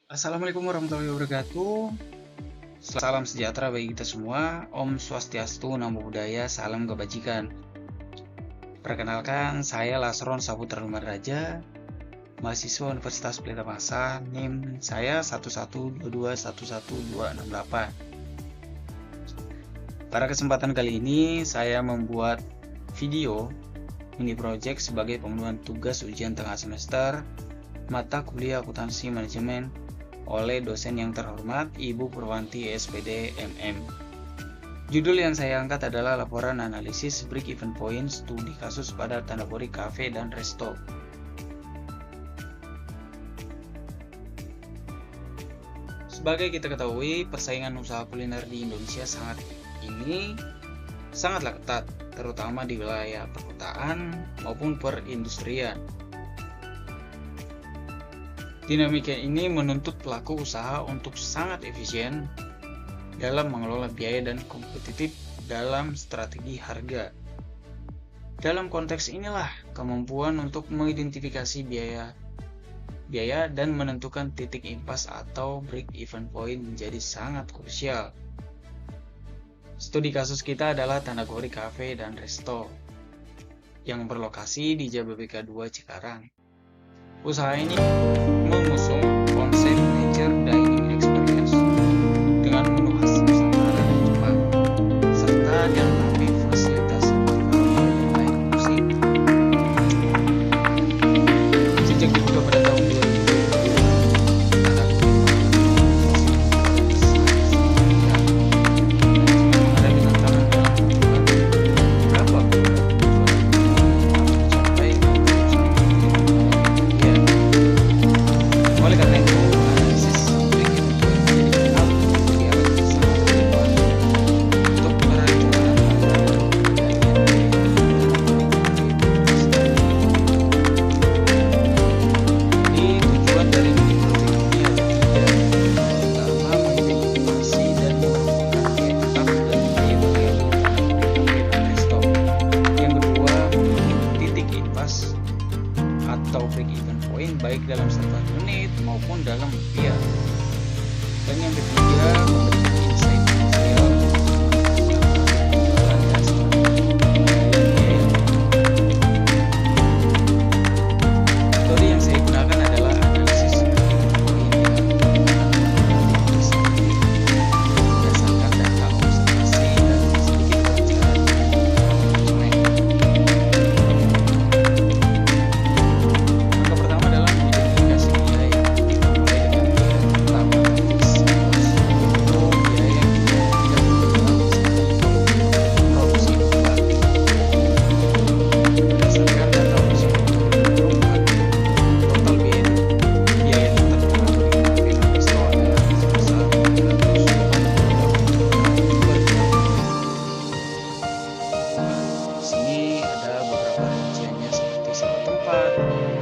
Assalamualaikum warahmatullahi wabarakatuh. Salam sejahtera bagi kita semua. Om Swastiastu, Namo Buddhaya, Salam Kebajikan. Perkenalkan, saya Lasron Saputra Lumaraja, mahasiswa Universitas Pelita Bangsa. NIM saya 112211268. Pada kesempatan kali ini, saya membuat video mini project sebagai pemenuhan tugas ujian tengah semester mata kuliah akuntansi manajemen oleh dosen yang terhormat Ibu Purwanti SPD MM. Judul yang saya angkat adalah laporan analisis break even point studi kasus pada tanda kutip kafe dan resto. Sebagai kita ketahui, persaingan usaha kuliner di Indonesia sangatlah ketat, terutama di wilayah perkotaan maupun perindustrian. Dinamika ini menuntut pelaku usaha untuk sangat efisien dalam mengelola biaya dan kompetitif dalam strategi harga. Dalam konteks inilah, kemampuan untuk mengidentifikasi biaya dan menentukan titik impas atau break even point menjadi sangat krusial. Studi kasus kita adalah tanda kutip kafe dan resto yang berlokasi di Jababeka 2 Cikarang. Usaha ini mengusung konsep nature dining experience dengan menu khas Nusantara dan Jepang, serta dilengkapi fasilitas seperti live musik. Sejak dibuka pada tahun 2020 atau break even point baik dalam serta unit maupun dalam rupiah. Dan yang ketiga, memberikan insight detail penjualan dan metode yang saya gunakan adalah analisis berdasarkan data observasi dan sedikit pelajaran konsumen.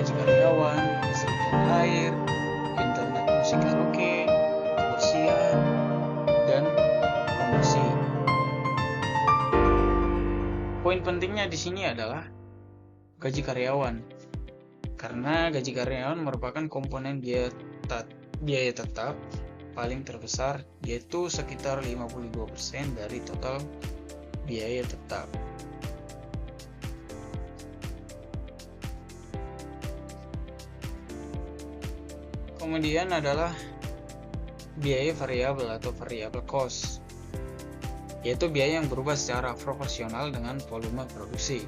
Gaji karyawan, listrik air, internet musik karaoke, kebersihan, dan promosi. Poin pentingnya di sini adalah gaji karyawan, karena gaji karyawan merupakan komponen biaya tetap paling terbesar, yaitu sekitar 52% dari total biaya tetap. Kemudian adalah biaya variabel atau variable cost, yaitu biaya yang berubah secara proporsional dengan volume produksi.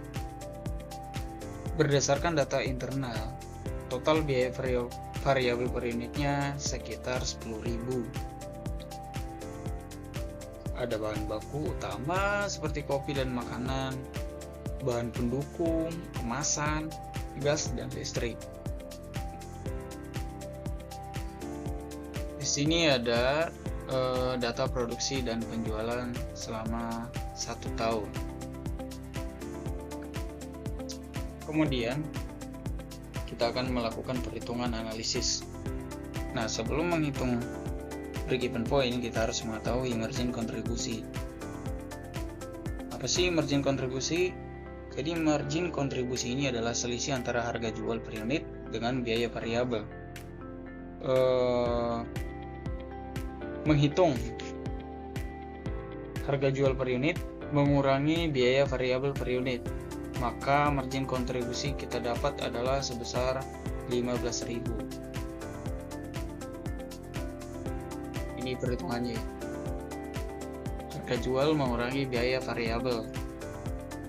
Berdasarkan data internal, total biaya variabel per unitnya sekitar 10.000. Ada bahan baku utama seperti kopi dan makanan, bahan pendukung, kemasan, gas, dan listrik. Di sini ada data produksi dan penjualan selama 1 tahun. Kemudian kita akan melakukan perhitungan analisis. Nah, sebelum menghitung break even point, kita harus mengetahui margin kontribusi. Apa sih margin kontribusi? Jadi margin kontribusi ini adalah selisih antara harga jual per unit dengan biaya variabel. menghitung harga jual per unit mengurangi biaya variabel per unit, maka margin kontribusi kita dapat adalah sebesar 15.000. Ini perhitungannya. Harga jual mengurangi biaya variabel.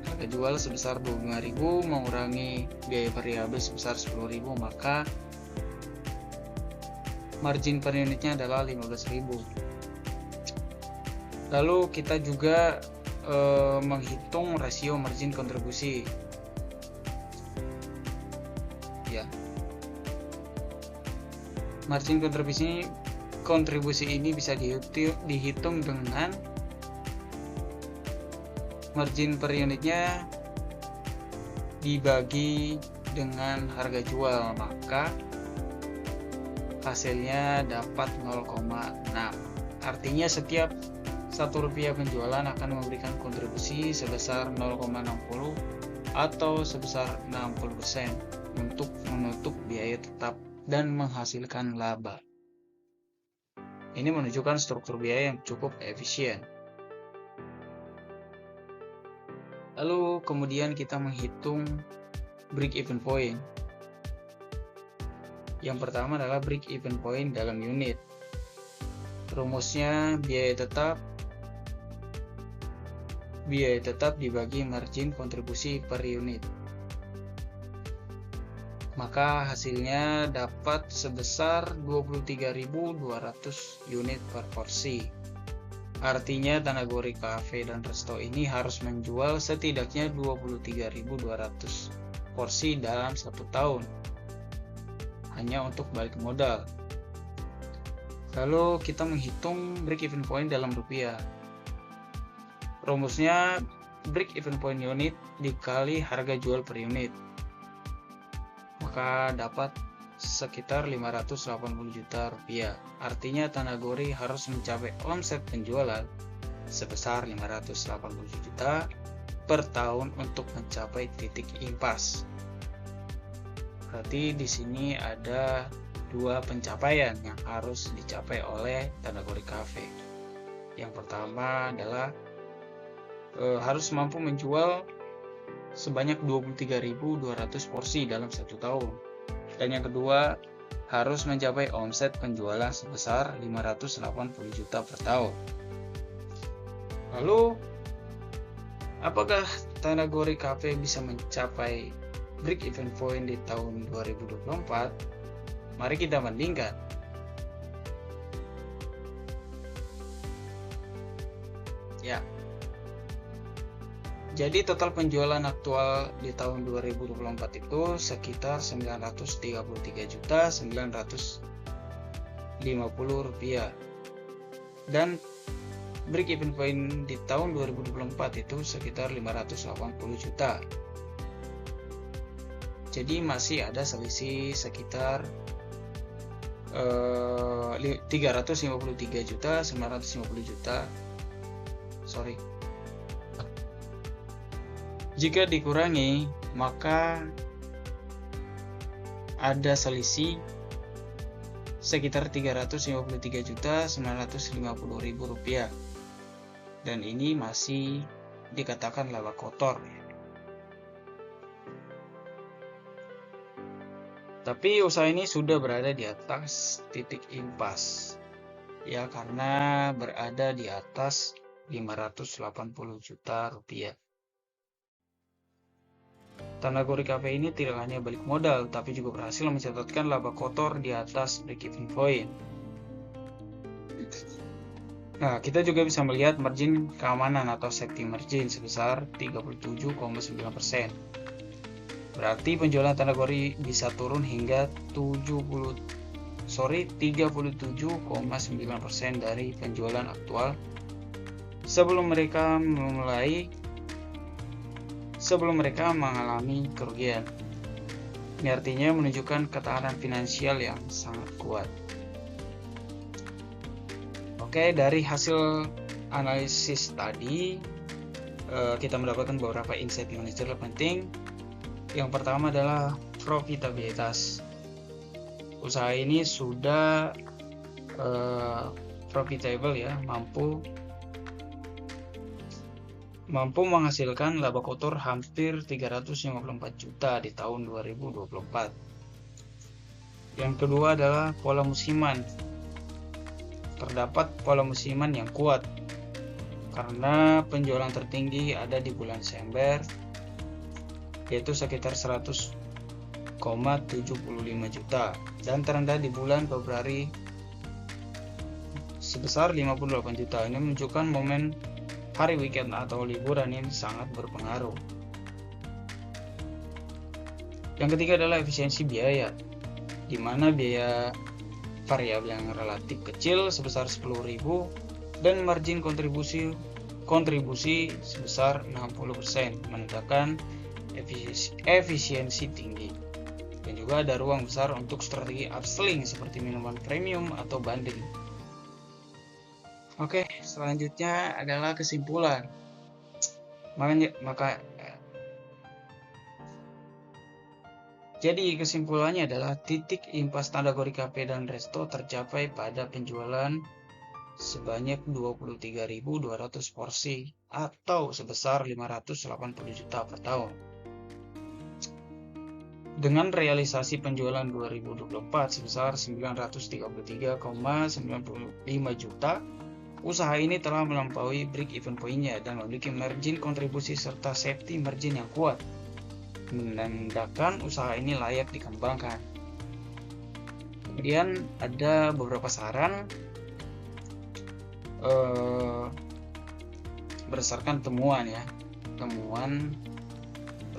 Harga jual sebesar 25.000 mengurangi biaya variabel sebesar 10.000, maka margin per unitnya adalah 15.000. Lalu kita juga menghitung rasio margin kontribusi. Ya. Margin kontribusi ini bisa dihitung dengan margin per unitnya dibagi dengan harga jual, maka hasilnya dapat 0,6. Artinya setiap Rp1 penjualan akan memberikan kontribusi sebesar 0,60 atau sebesar 60% untuk menutup biaya tetap dan menghasilkan laba. Ini menunjukkan struktur biaya yang cukup efisien. Lalu kemudian kita menghitung break-even point. Yang pertama adalah break-even point dalam unit. Rumusnya biaya tetap dibagi margin kontribusi per unit. Maka hasilnya dapat sebesar 23.200 unit per porsi. Artinya Tanagori Cafe dan Resto ini harus menjual setidaknya 23.200 porsi dalam 1 tahun. Hanya untuk balik modal. Lalu kita menghitung break-even point dalam rupiah. Rumusnya break-even point unit dikali harga jual per unit, maka dapat sekitar 580 juta rupiah. Artinya Tanagori harus mencapai omset penjualan sebesar 580 juta per tahun untuk mencapai titik impas. Berarti di sini ada 2 pencapaian yang harus dicapai oleh Tanagori Cafe. Yang pertama adalah harus mampu menjual sebanyak 23.200 porsi dalam 1 tahun. Dan yang kedua, harus mencapai omset penjualan sebesar 580 juta per tahun. Lalu, apakah Tanagori Cafe bisa mencapai break-even point di tahun 2024? Mari kita bandingkan. Ya. Jadi total penjualan aktual di tahun 2024 itu sekitar 933.950 rupiah. Dan break-even point di tahun 2024 itu sekitar 580 juta. Jadi masih ada selisih sekitar 353.950 juta. Jika dikurangi, maka ada selisih sekitar 353.950.000 rupiah. Dan ini masih dikatakan laba kotor. Tapi usaha ini sudah berada di atas titik impas, ya, karena berada di atas 580 juta rupiah. Tanagori Cafe ini tidak hanya balik modal, tapi juga berhasil mencatatkan laba kotor di atas break-even point. Nah, kita juga bisa melihat margin keamanan atau safety margin sebesar 37,9%. Berarti penjualan Tanagori bisa turun hingga 37,9% dari penjualan aktual sebelum mereka mengalami kerugian. Ini artinya menunjukkan ketahanan finansial yang sangat kuat. Oke, dari hasil analisis tadi kita mendapatkan beberapa insight manajer penting. Yang pertama adalah profitabilitas. usaha ini sudah profitable ya, mampu menghasilkan laba kotor hampir 354 juta di tahun 2024. Yang kedua adalah pola musiman. Terdapat pola musiman yang kuat karena penjualan tertinggi ada di bulan Desember, yaitu sekitar 100,75 juta, dan terendah di bulan Februari sebesar 58 juta. Ini menunjukkan momen hari weekend atau liburan ini sangat berpengaruh. Yang ketiga adalah efisiensi biaya, di mana biaya variabel yang relatif kecil sebesar 10.000 dan margin kontribusi sebesar 60%, menandakan efisiensi tinggi. Dan juga ada ruang besar untuk strategi upselling seperti minuman premium atau bundling. Oke, selanjutnya adalah kesimpulan. Jadi kesimpulannya adalah titik impas Tandagori Cafe dan Resto tercapai pada penjualan sebanyak 23.200 porsi atau sebesar 580 juta per tahun. Dengan realisasi penjualan 2024 sebesar 933,95 juta, usaha ini telah melampaui break-even point-nya dan memiliki margin kontribusi serta safety margin yang kuat, menandakan usaha ini layak dikembangkan. Kemudian ada beberapa saran berdasarkan temuan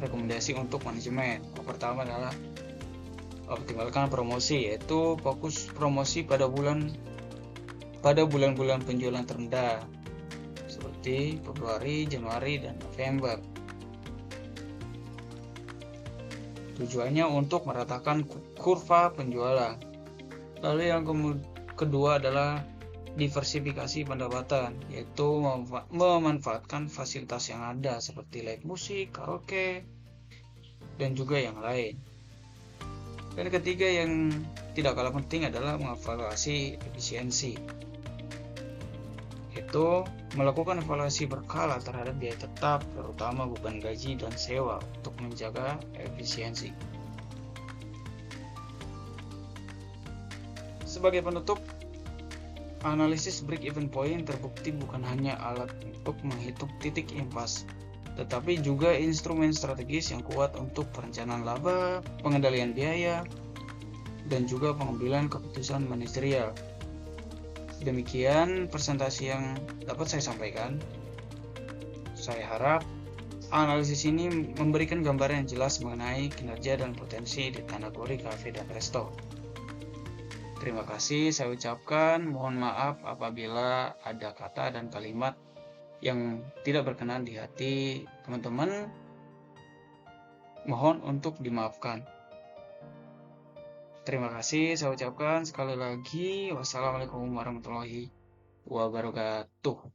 rekomendasi untuk manajemen. Yang pertama adalah optimalkan promosi, yaitu fokus promosi pada bulan-bulan penjualan terendah seperti Februari, Januari, dan November. Tujuannya untuk meratakan kurva penjualan. Lalu yang kedua adalah diversifikasi pendapatan, yaitu memanfaatkan fasilitas yang ada seperti live musik, karaoke, dan juga yang lain. Dan ketiga yang tidak kalah penting adalah mengevaluasi efisiensi, yaitu melakukan evaluasi berkala terhadap biaya tetap, terutama beban gaji dan sewa, untuk menjaga efisiensi. Sebagai penutup, analisis break-even point terbukti bukan hanya alat untuk menghitung titik impas, tetapi juga instrumen strategis yang kuat untuk perencanaan laba, pengendalian biaya, dan juga pengambilan keputusan manajerial. Demikian presentasi yang dapat saya sampaikan. Saya harap analisis ini memberikan gambaran yang jelas mengenai kinerja dan potensi di Tandagori Cafe dan Resto. Terima kasih saya ucapkan. Mohon maaf apabila ada kata dan kalimat yang tidak berkenan di hati teman-teman. Mohon untuk dimaafkan. Terima kasih saya ucapkan sekali lagi. Wassalamualaikum warahmatullahi wabarakatuh.